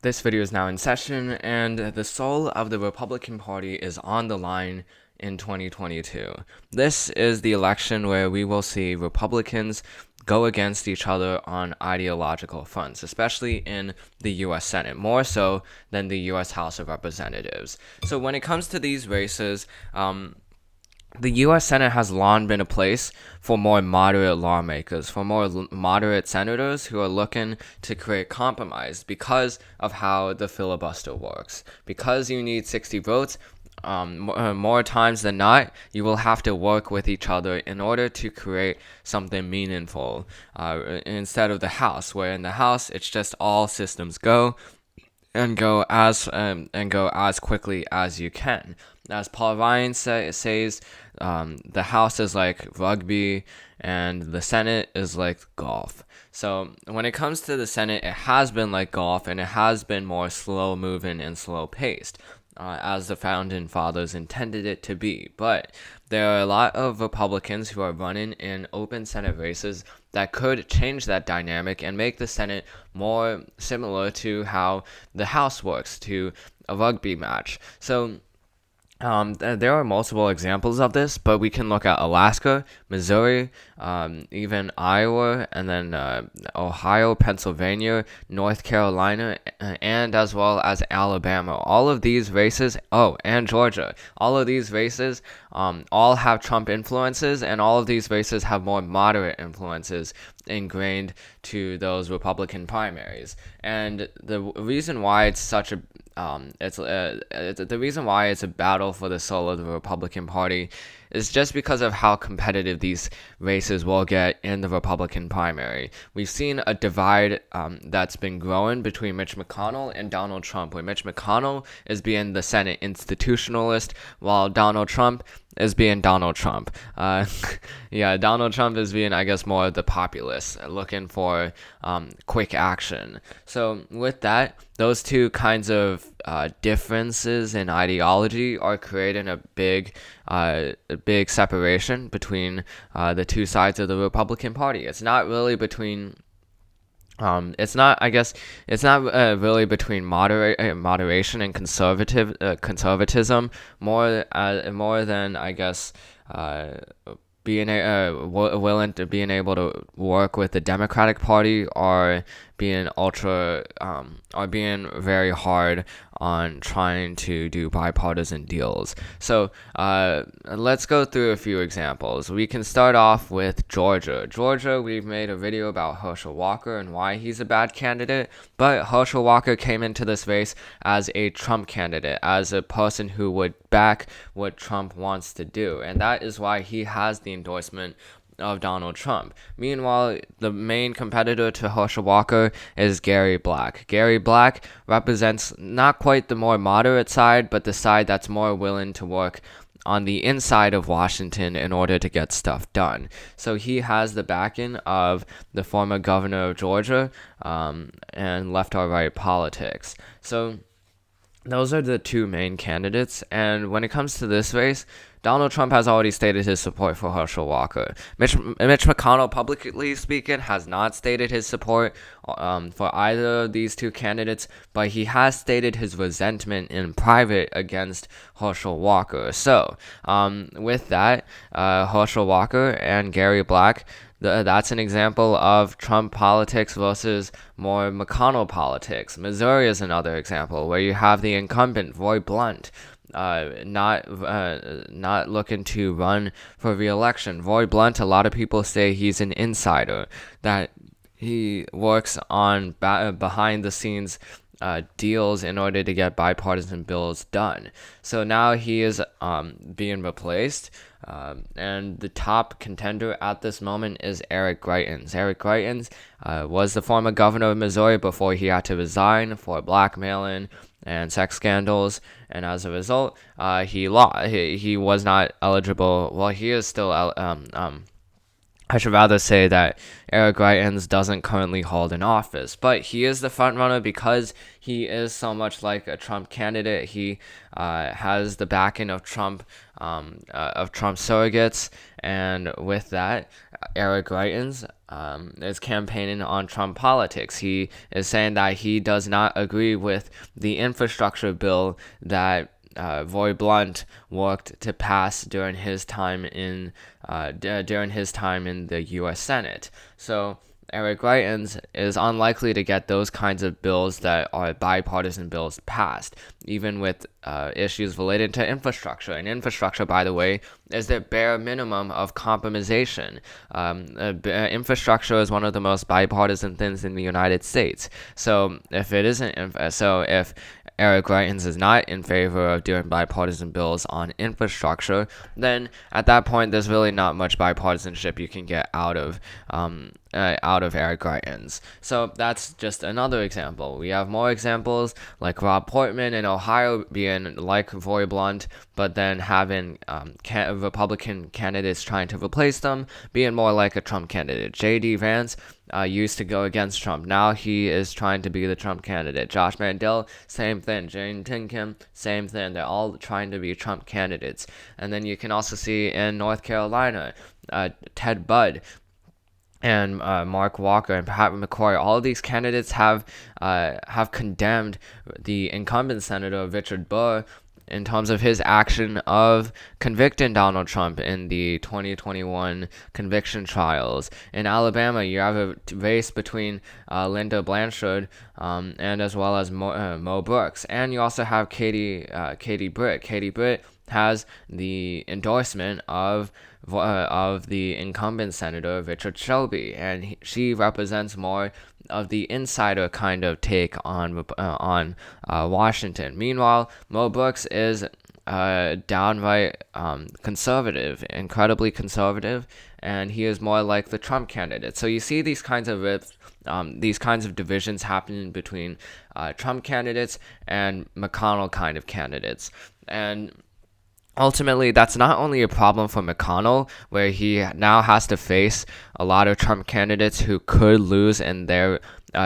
This video is now in session, and the soul of the Republican Party is on the line in 2022. This is the election where we will see Republicans go against each other on ideological fronts, especially in the U.S. Senate, more so than the U.S. House of Representatives. So when it comes to these races, the U.S. Senate has long been a place for more moderate lawmakers, for more moderate senators who are looking to create compromise because of how the filibuster works. Because you need 60 votes, more times than not, you will have to work with each other in order to create something meaningful. Instead of the House, where in the House it's just all systems go and go as quickly as you can. As Paul Ryan says, the House is like rugby and the Senate is like golf. So when it comes to the Senate, it has been like golf, and it has been more slow moving and slow paced, as the founding fathers intended it to be. But there are a lot of Republicans who are running in open Senate races that could change that dynamic and make the Senate more similar to how the House works, to a rugby match. So there are multiple examples of this, but we can look at Alaska, Missouri, even Iowa, and then Ohio, Pennsylvania, North Carolina, and as well as Alabama. All of these races, and Georgia. All of these races all have Trump influences, and all of these races have more moderate influences ingrained to those Republican primaries. And the reason why it's such a the reason why it's a battle for the soul of the Republican Party is just because of how competitive these races will get in the Republican primary. We've seen a divide that's been growing between Mitch McConnell and Donald Trump, where Mitch McConnell is being the Senate institutionalist, while Donald Trump is being Donald Trump. Donald Trump is being, I guess, more of the populist, looking for quick action. So with that, those two kinds of differences in ideology are creating a big separation between the two sides of the Republican Party. It's not really between it's not. I guess it's not really between moderation and conservatism. More than, I guess, willing to being able to work with the Democratic Party, or being being very hard on trying to do bipartisan deals. So let's go through a few examples. We can start off with Georgia. We've made a video about Herschel Walker and why he's a bad candidate, but Herschel Walker came into this race as a Trump candidate, as a person who would back what Trump wants to do, and that is why he has the endorsement of Donald Trump. Meanwhile, the main competitor to Herschel Walker is Gary Black. Gary Black represents not quite the more moderate side, but the side that's more willing to work on the inside of Washington in order to get stuff done. So he has the backing of the former governor of Georgia, and left or right politics. So those are the two main candidates, and when it comes to this race, Donald Trump has already stated his support for Herschel Walker. Mitch McConnell, publicly speaking, has not stated his support for either of these two candidates, but he has stated his resentment in private against Herschel Walker. So, with that, Herschel Walker and Gary Black, that's an example of Trump politics versus more McConnell politics. Missouri is another example where you have the incumbent, Roy Blunt, not looking to run for re-election. Roy Blunt, a lot of people say he's an insider, that he works on behind the scenes deals in order to get bipartisan bills done. So now he is being replaced, and the top contender at this moment is Eric Greitens. Eric Greitens was the former governor of Missouri before he had to resign for blackmailing and sex scandals, and as a result, he lost. He was not eligible. Well, he is still I should rather say that Eric Greitens doesn't currently hold an office, but he is the frontrunner because he is so much like a Trump candidate. He has the backing of Trump surrogates, and with that, Eric Greitens is campaigning on Trump politics. He is saying that he does not agree with the infrastructure bill that Roy Blunt worked to pass during his time in the U.S. Senate. So Eric Greitens is unlikely to get those kinds of bills that are bipartisan bills passed, even with issues related to infrastructure. And infrastructure, by the way, is the bare minimum of compromisation. Infrastructure is one of the most bipartisan things in the United States. So if Eric Greitens is not in favor of doing bipartisan bills on infrastructure, then at that point there's really not much bipartisanship you can get out of Eric Greitens. So that's just another example. We have more examples like Rob Portman in Ohio being like Roy Blunt, but then having Republican candidates trying to replace them, being more like a Trump candidate. J.D. Vance used to go against Trump. Now he is trying to be the Trump candidate. Josh Mandel, same thing. Jane Tinkham, same thing. They're all trying to be Trump candidates. And then you can also see in North Carolina, Ted Budd and Mark Walker and Pat McCrory, all of these candidates have condemned the incumbent Senator Richard Burr in terms of his action of convicting Donald Trump in the 2021 conviction trials. In Alabama, you have a race between Linda Blanchard and as well as Mo Brooks. And you also have Katie Britt. Katie Britt has the endorsement of the incumbent Senator Richard Shelby, and she represents more of the insider kind of take on Washington. Meanwhile, Mo Brooks is downright conservative, incredibly conservative, and he is more like the Trump candidate. So you see these kinds of divisions happening between Trump candidates and McConnell kind of candidates, and ultimately, that's not only a problem for McConnell, where he now has to face a lot of Trump candidates who could lose in their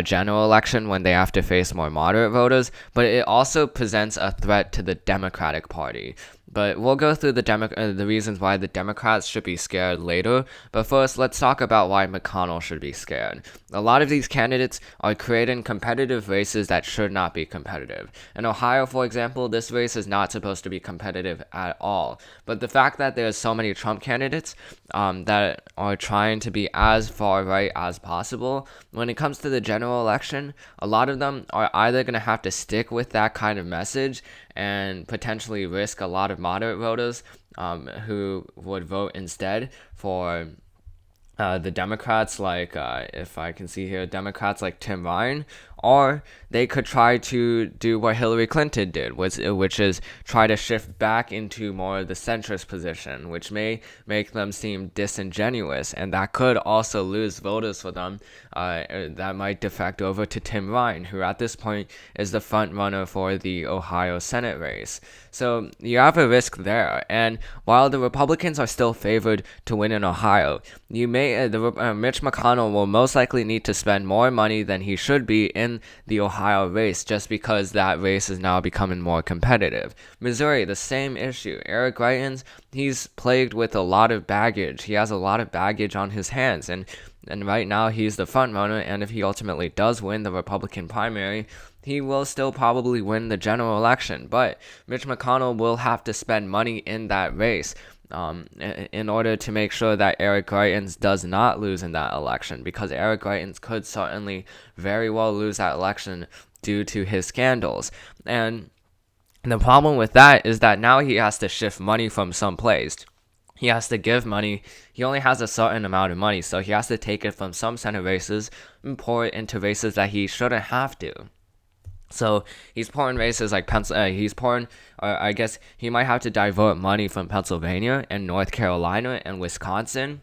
general election when they have to face more moderate voters, but it also presents a threat to the Democratic Party. But we'll go through the reasons why the Democrats should be scared later. But first, let's talk about why McConnell should be scared. A lot of these candidates are creating competitive races that should not be competitive. In Ohio, for example, this race is not supposed to be competitive at all. But the fact that there's so many Trump candidates that are trying to be as far right as possible, when it comes to the general election, a lot of them are either going to have to stick with that kind of message and potentially risk a lot of moderate voters who would vote instead for the Democrats, like if I can see here, Democrats like Tim Ryan, or they could try to do what Hillary Clinton did, which is try to shift back into more of the centrist position, which may make them seem disingenuous, and that could also lose voters for them that might defect over to Tim Ryan, who at this point is the front runner for the Ohio Senate race. So you have a risk there, and while the Republicans are still favored to win in Ohio, Mitch McConnell will most likely need to spend more money than he should be in the Ohio race, just because that race is now becoming more competitive. Missouri, the same issue. Eric Greitens, he's plagued with a lot of baggage. He has a lot of baggage on his hands, and right now he's the front runner, and if he ultimately does win the Republican primary, he will still probably win the general election. But Mitch McConnell will have to spend money in that race in order to make sure that Eric Greitens does not lose in that election, because Eric Greitens could certainly very well lose that election due to his scandals. And the problem with that is that now he has to shift money from someplace. He has to give money. He only has a certain amount of money, so he has to take it from some Senate races and pour it into races that he shouldn't have to. So he's pouring races like I guess he might have to divert money from Pennsylvania and North Carolina and Wisconsin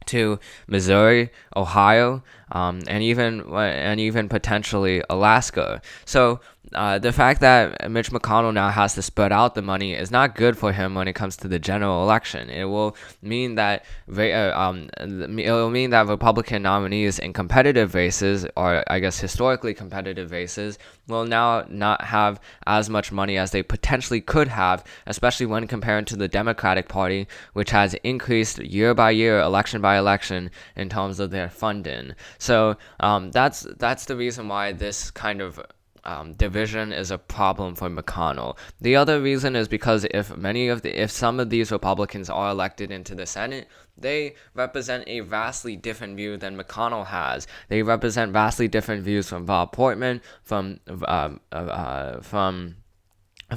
to Missouri, Ohio, and even potentially Alaska. So the fact that Mitch McConnell now has to spread out the money is not good for him when it comes to the general election. It will mean that Republican nominees in competitive races, or I guess historically competitive races, will now not have as much money as they potentially could have, especially when compared to the Democratic Party, which has increased year by year, election by election, in terms of their funding. So that's the reason why this kind of division is a problem for McConnell. The other reason is because if some of these Republicans are elected into the Senate, they represent a vastly different view than McConnell has. They represent vastly different views from Bob Portman, from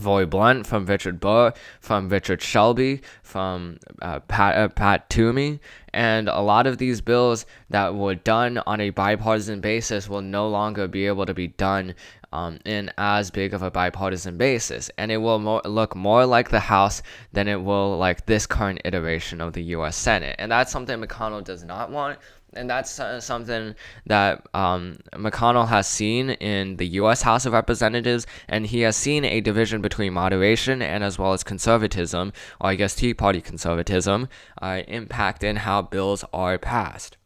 Roy Blunt, from Richard Burr, from Richard Shelby, from Pat Toomey, and a lot of these bills that were done on a bipartisan basis will no longer be able to be done in as big of a bipartisan basis, and it will look more like the House than it will like this current iteration of the U.S. Senate, and that's something McConnell does not want. And that's something that McConnell has seen in the U.S. House of Representatives, and he has seen a division between moderation and as well as conservatism, or I guess Tea Party conservatism, impact in how bills are passed.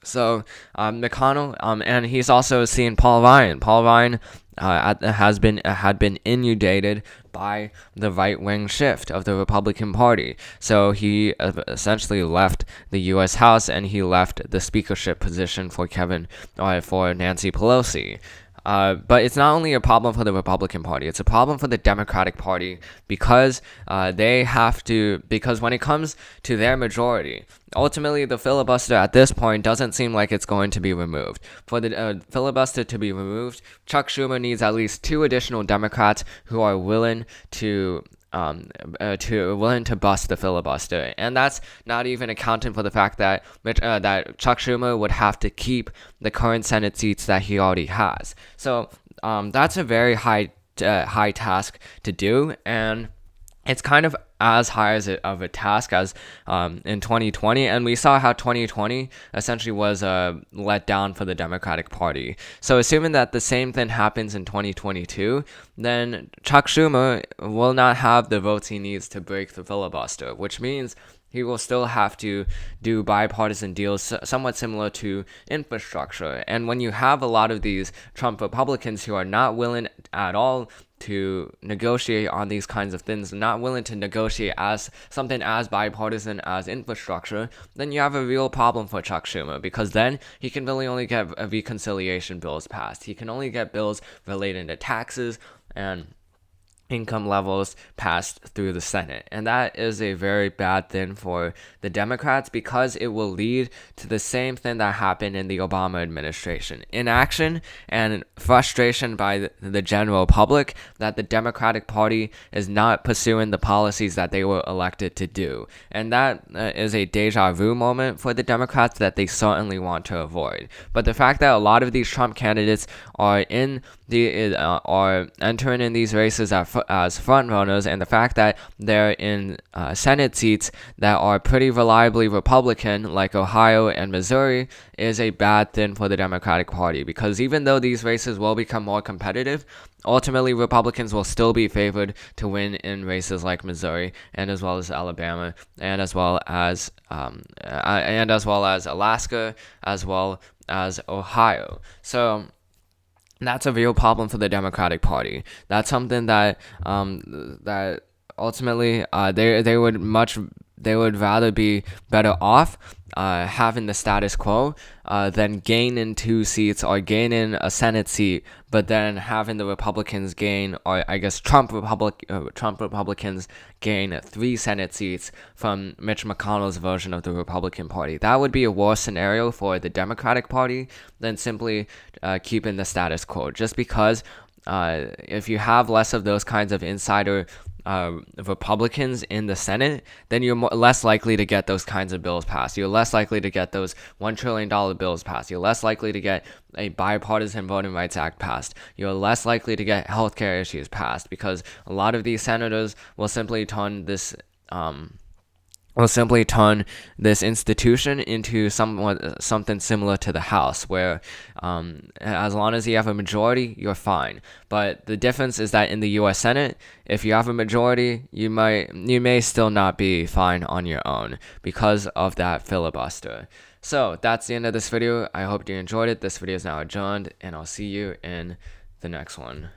So McConnell, and he's also seen Paul Ryan. Paul Ryan had been inundated by the right-wing shift of the Republican Party. So he essentially left the U.S. House, and he left the speakership position for Nancy Pelosi. But it's not only a problem for the Republican Party, it's a problem for the Democratic Party because because when it comes to their majority, ultimately the filibuster at this point doesn't seem like it's going to be removed. For the filibuster to be removed, Chuck Schumer needs at least 2 additional Democrats who are willing to bust the filibuster, and that's not even accounting for the fact that that Chuck Schumer would have to keep the current Senate seats that he already has. So that's a very high task to do, and it's kind of as high of a task as in 2020, and we saw how 2020 essentially was let down for the Democratic Party. So assuming that the same thing happens in 2022, then Chuck Schumer will not have the votes he needs to break the filibuster, which means he will still have to do bipartisan deals somewhat similar to infrastructure. And when you have a lot of these Trump Republicans who are not willing at all to negotiate on these kinds of things, not willing to negotiate as something as bipartisan as infrastructure, then you have a real problem for Chuck Schumer, because then he can really only get reconciliation bills passed. He can only get bills relating to taxes and income levels passed through the Senate. And that is a very bad thing for the Democrats, because it will lead to the same thing that happened in the Obama administration: inaction and frustration by the general public that the Democratic Party is not pursuing the policies that they were elected to do. And that is a deja vu moment for the Democrats that they certainly want to avoid. But the fact that a lot of these Trump candidates are entering in these races as front runners, and the fact that they're in Senate seats that are pretty reliably Republican, like Ohio and Missouri, is a bad thing for the Democratic Party, because even though these races will become more competitive, ultimately Republicans will still be favored to win in races like Missouri, and as well as Alabama, and as well as Alaska, as well as Ohio. So that's a real problem for the Democratic Party. That's something that ultimately they would rather be better off having the status quo than gaining 2 seats or gaining a Senate seat, but then having the Republicans gain, or I guess Trump Republicans gain 3 Senate seats from Mitch McConnell's version of the Republican Party. That would be a worse scenario for the Democratic Party than simply keeping the status quo, just because if you have less of those kinds of insider Republicans in the Senate, then you're less likely to get those kinds of bills passed. You're less likely to get those $1 trillion bills passed. You're less likely to get a bipartisan Voting Rights Act passed. You're less likely to get healthcare issues passed, because a lot of these senators will simply turn this will simply turn this institution into something similar to the House, where as long as you have a majority, you're fine. But the difference is that in the U.S. Senate, if you have a majority, you may still not be fine on your own because of that filibuster. So that's the end of this video. I hope you enjoyed it. This video is now adjourned, and I'll see you in the next one.